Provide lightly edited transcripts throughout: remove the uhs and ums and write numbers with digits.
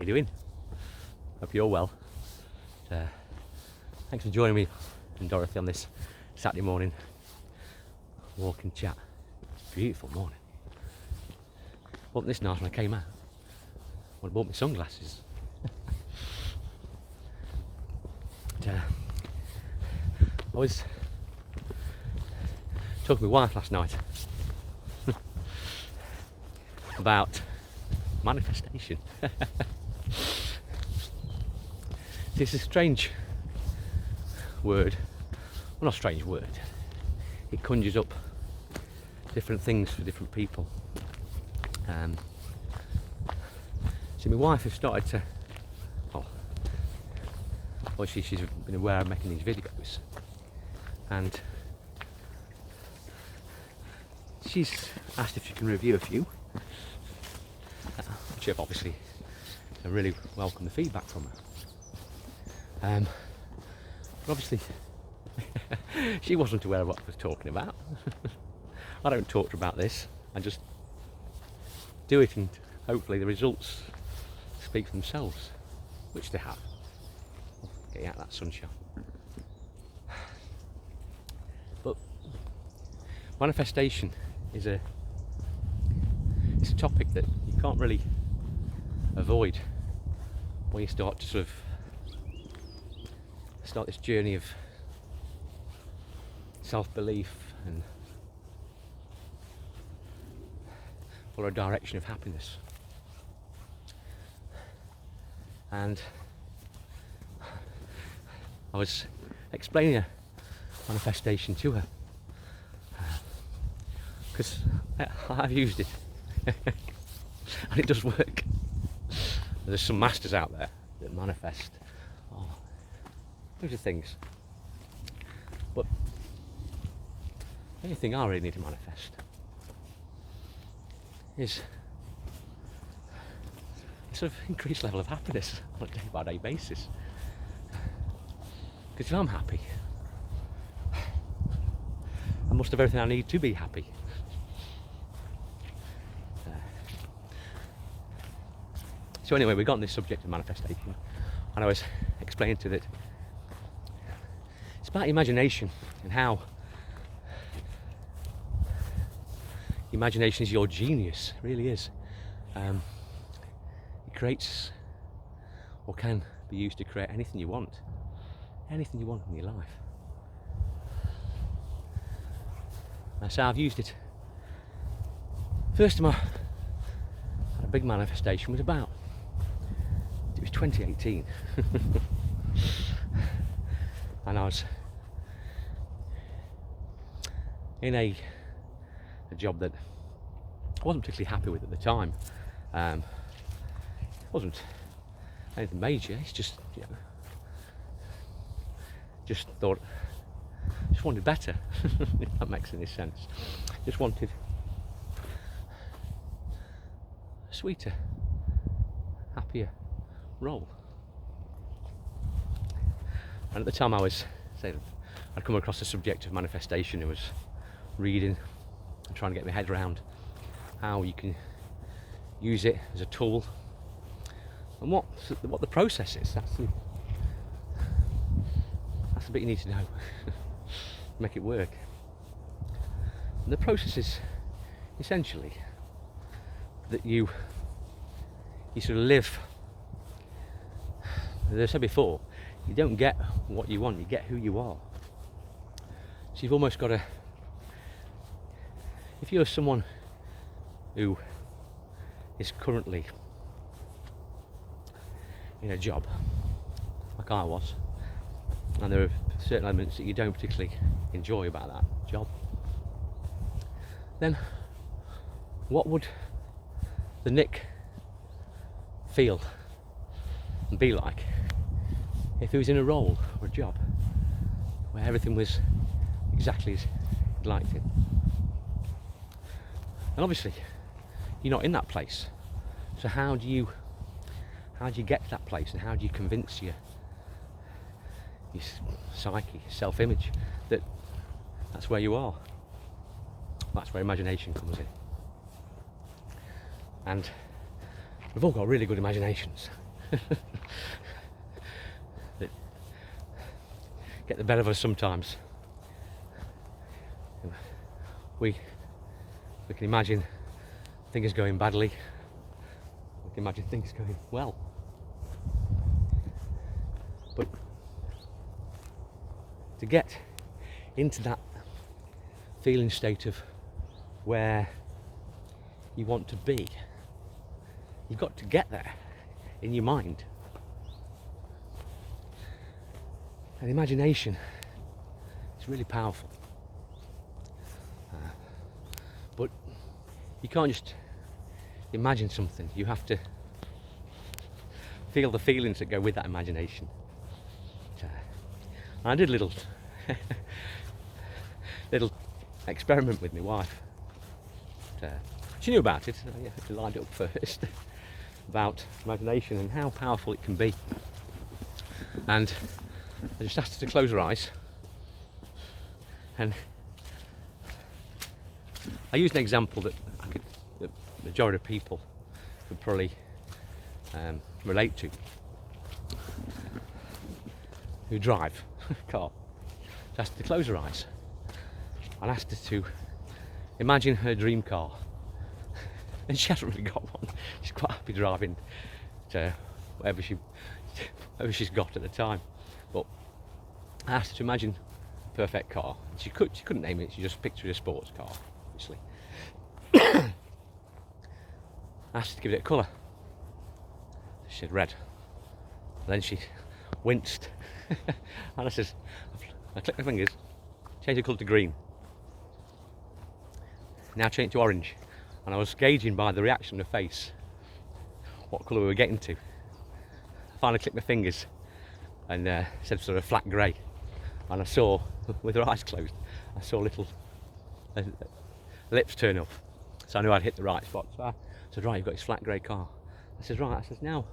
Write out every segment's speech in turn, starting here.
you doing? Hope you're well. Thanks for joining me and Dorothy on this Saturday morning walk and chat. It's a beautiful morning. Wasn't this nice when I came out? I bought my sunglasses. I was talking to my wife last night about manifestation. It's a strange word. Well, not a strange word. It conjures up different things for different people. See, my wife has started to. She's been aware of making these videos, and she's asked if she can review a few, which I've obviously really welcome the feedback from her. But obviously, she wasn't aware of what I was talking about. I don't talk to her about this. I just do it, and hopefully the results speak for themselves, which they have. Getting out of that sunshine. But manifestation is it's a topic that you can't really avoid when you start to sort of start this journey of self-belief and follow a direction of happiness. And I was explaining a manifestation to her because I've used it and it does work. There's some masters out there that manifest loads of things, but the only thing I really need to manifest is a sort of increased level of happiness on a day-by-day basis. Because if I'm happy, I must have everything I need to be happy. So anyway, we got on this subject of manifestation, and I was explaining to that it's about imagination and how imagination is your genius. It really is. It creates, or can be used to create anything you want. Anything you want in your life. That's how I've used it. First time I had a big manifestation was it was 2018. And I was in a job that I wasn't particularly happy with at the time. It wasn't anything major, it's just, just wanted better, if that makes any sense. Just wanted a sweeter, happier role. And at the time I'd come across the subject of manifestation. I was reading and trying to get my head around how you can use it as a tool and what the process is. That's the bit you need to know. Make it work. And the process is essentially that you sort of live. As I said before, you don't get what you want, you get who you are. So you've almost got to, if you're someone who is currently in a job, like I was, and there are certain elements that you don't particularly enjoy about that job, then what would the Nick feel and be like if he was in a role or a job where everything was exactly as he'd liked it? And obviously you're not in that place, so how do you get to that place, and how do you convince your psyche, self-image, that that's where you are? That's where imagination comes in. And we've all got really good imaginations. that get the better of us sometimes. We can imagine things going badly. We can imagine things going well. But to get into that feeling state of where you want to be, you've got to get there in your mind. And imagination is really powerful. But you can't just imagine something, you have to feel the feelings that go with that imagination. And I did a little experiment with my wife. She knew about it, I lined it up first, about imagination and how powerful it can be. And I just asked her to close her eyes, and I used an example that the majority of people could probably relate to, who drive a car. I asked her to close her eyes and asked her to imagine her dream car. And she hasn't really got one. She's quite happy driving to whatever she's got at the time. But I asked her to imagine a perfect car. She couldn't name it. She just pictured a sports car, obviously. I asked her to give it a colour. She said red. And then she winced. And I clicked my fingers, changed the colour to green. Now change it to orange. And I was gauging by the reaction of her face what colour we were getting to. I finally clicked my fingers and said sort of flat grey. And I saw, with her eyes closed, I saw little lips turn up. So I knew I'd hit the right spot. So I said, right, you've got this flat grey car. I said, right. I said, now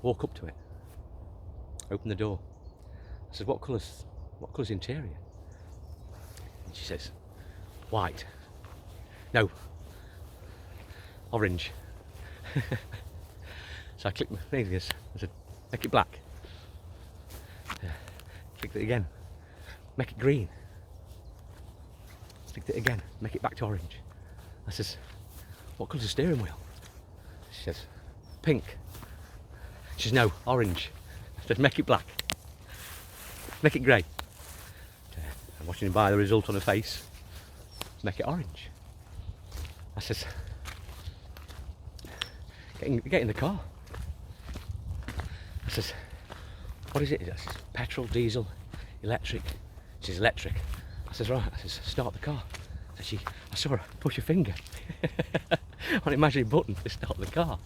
walk up to it. Open the door. I said, what colour's the interior? And she says, white. No, orange. So I clicked my fingers. I said, make it black. Clicked it again. Make it green. Clicked it again. Make it back to orange. I says, what colour's the steering wheel? She says, pink. She says, no, orange. I said, make it black. Make it grey. I'm watching by the result on her face. Make it orange. I says, get in the car. I says, what is it? I says, petrol, diesel, electric. She says, electric. I says, right. I says, start the car. I saw her push her finger on an imaginary button to start the car.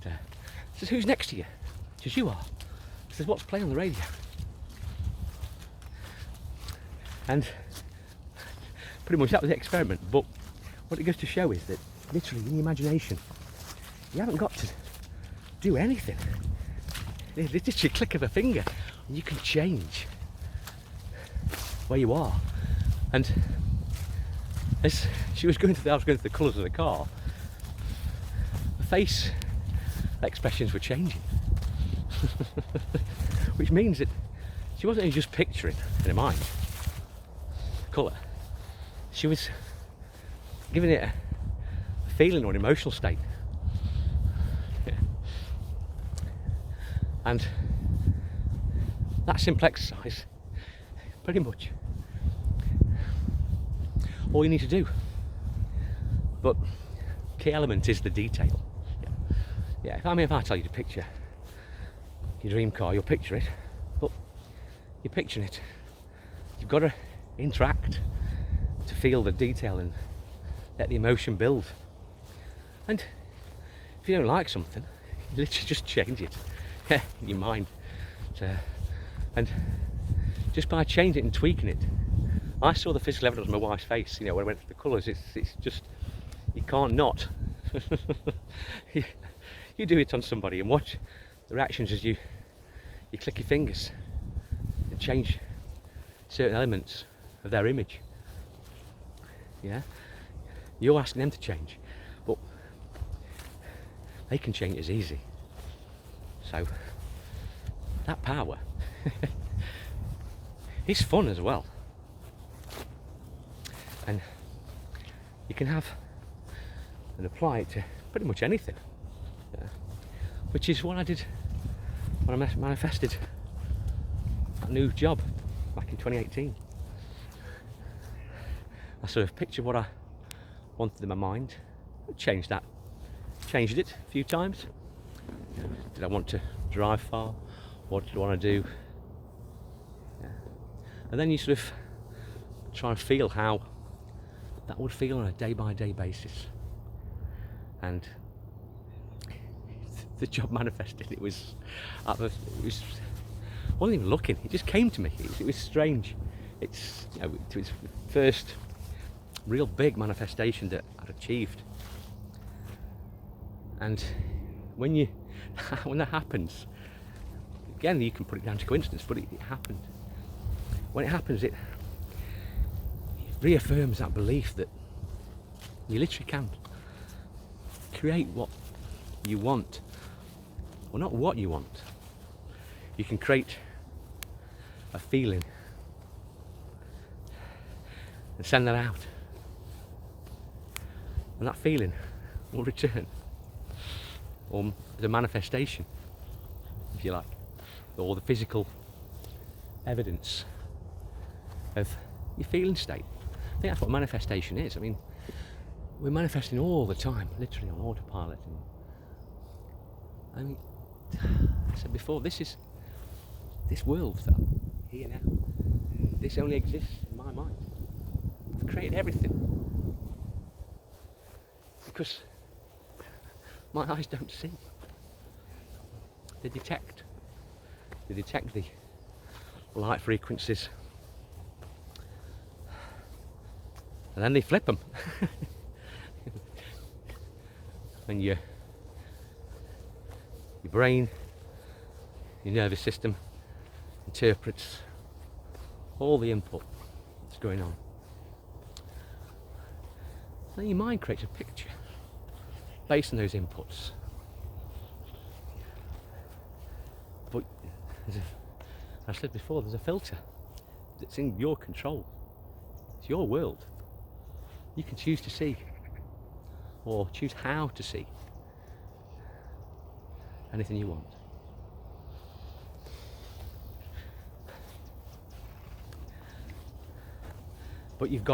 I says, who's next to you? She says, you are. I says, what's playing on the radio? And pretty much that was the experiment. But what it goes to show is that literally in the imagination, you haven't got to do anything. It's just a click of a finger and you can change where you are. And as I was going through the colours of the car, the face expressions were changing. Which means that she wasn't just picturing in her mind colour, she was giving it a feeling or an emotional state. And that simple exercise, pretty much all you need to do. But key element is the detail. Yeah, if I tell you to picture your dream car, you'll picture it, but you're picturing it. You've got to interact to feel the detail and let the emotion build. And if you don't like something, you literally just change it in your mind. And just by changing it and tweaking it, I saw the physical evidence on my wife's face, when I went through the colours. It's just, you can't not. You do it on somebody and watch the reactions as you click your fingers and change certain elements of their image. Yeah, you're asking them to change, but they can change as easy. So that power is fun as well, and you can have and apply it to pretty much anything, which is what I did when I manifested that new job back in 2018. I sort of pictured what I wanted in my mind, changed it a few times. Did I want to drive far? What did I want to do? And then you sort of try and feel how that would feel on a day-by-day basis. And the job manifested. It was I wasn't even looking. It just came to me. It was strange. It's, you know, it was the first real big manifestation that I'd achieved. And when that happens, again, you can put it down to coincidence, but it happened. When it happens, it reaffirms that belief that you literally can create what you want. Well, not what you want. You can create a feeling and send that out. And that feeling will return. Or the manifestation, if you like. Or the physical evidence of your feeling state. I think that's what manifestation is. I mean, we're manifesting all the time, literally on autopilot. And I mean, I said before, this world that I'm here now, this only exists in my mind. I've created everything because my eyes don't see. They detect the light frequencies, and then they flip them. And your brain, your nervous system interprets all the input that's going on. Then your mind creates a picture based on those inputs. But as I said before, there's a filter that's in your control. It's your world. You can choose to see, or choose how to see, anything you want. But you've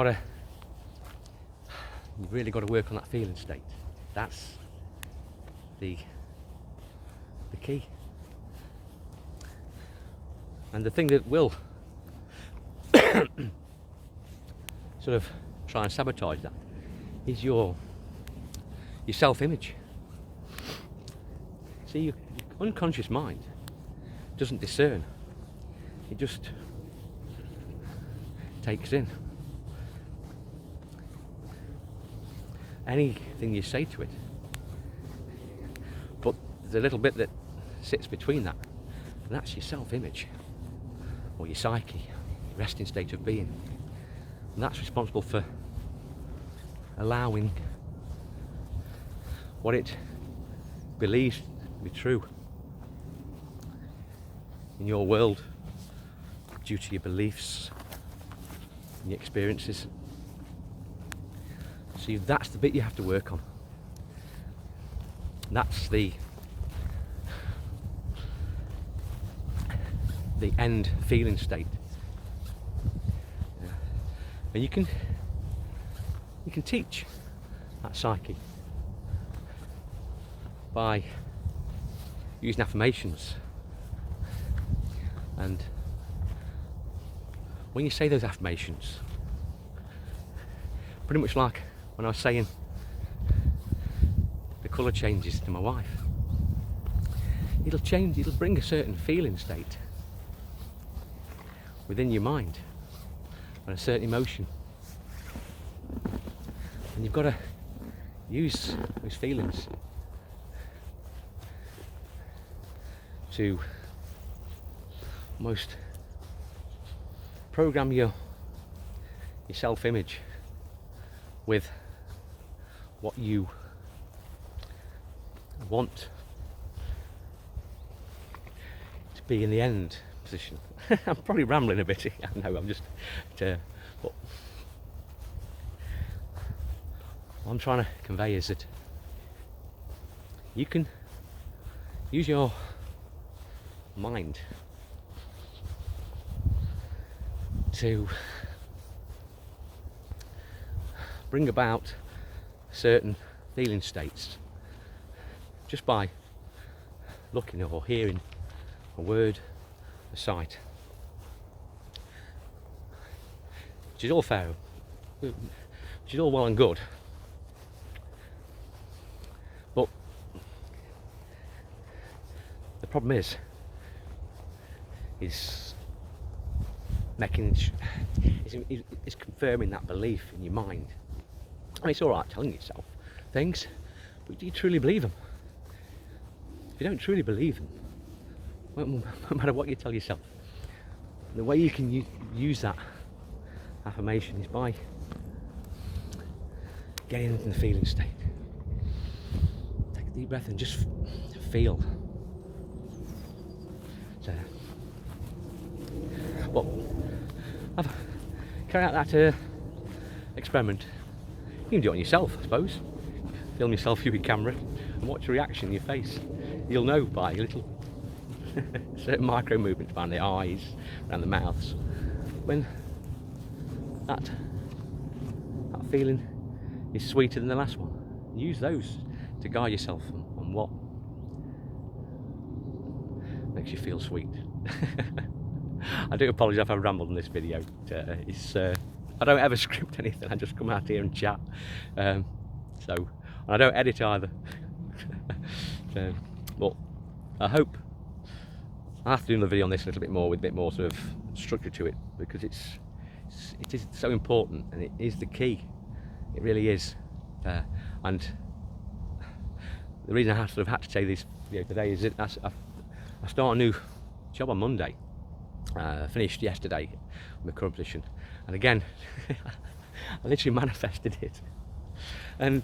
really got to work on that feeling state. That's the key. And the thing that will sort of try and sabotage that is your self-image. See, your unconscious mind doesn't discern. It just takes in anything you say to it. But there's a little bit that sits between that, and that's your self-image, or your psyche, your resting state of being. And that's responsible for allowing what it believes to be true in your world due to your beliefs and your experiences. So that's the bit you have to work on. That's the end feeling state. And you can teach that psyche by using affirmations. And when you say those affirmations, pretty much like when I was saying the colour changes to my wife, it'll bring a certain feeling state within your mind and a certain emotion, and you've got to use those feelings to almost program your self-image with what you want be in the end position. I'm probably rambling a bit. I know. I'm just. But what I'm trying to convey is that you can use your mind to bring about certain feeling states just by looking or hearing a word, a sight, which is all fair, which is all well and good, but the problem is confirming that belief in your mind. I mean, it's all right telling yourself things, but do you truly believe them? If you don't truly believe them, no matter what you tell yourself, the way you can use that affirmation is by getting into the feeling state. Take a deep breath and just feel. So, well, I've carried out that experiment. You can do it on yourself, I suppose. Film yourself through your camera and watch your reaction in your face. You'll know by little certain micro movements around the eyes, around the mouths, when that feeling is sweeter than the last one. Use those to guide yourself on what makes you feel sweet. I do apologise if I've rambled in this video. I don't ever script anything. I just come out here and chat. And I don't edit either. But I hope I have to do another video on this a little bit more, with a bit more sort of structure to it, because it is so important, and it is the key. It really is. And the reason I had to say this video today is that I start a new job on Monday. Finished yesterday in my current position, and again I literally manifested it, and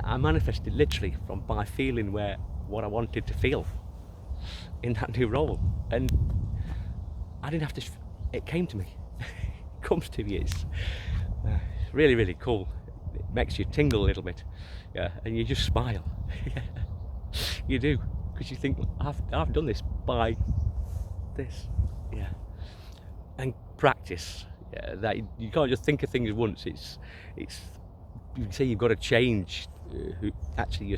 I manifested literally by feeling what I wanted to feel in that new role, and I didn't have to. It came to me. It comes to you. It's really, really cool. It makes you tingle a little bit, yeah, and you just smile. You do, because you think, I've done this by this, yeah, and practice. Yeah, that you can't just think of things once. It's you say you've got to change your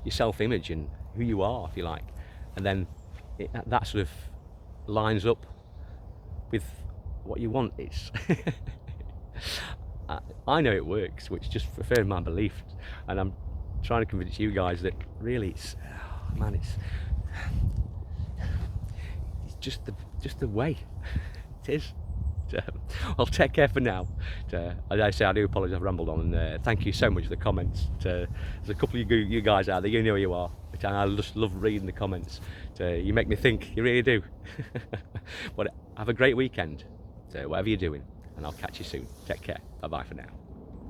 self-image and who you are, if you like, and then that sort of lines up with what you want. It's I know it works, which just affirms my belief, and I'm trying to convince you guys that really it's just the way it is. Well, take care for now. As I say, I do apologise I've rambled on, and thank you so much for the comments. There's a couple of you guys out there, you know who you are, and I just love reading the comments. You make me think, you really do. But have a great weekend, whatever you're doing, and I'll catch you soon. Take care. Bye bye for now.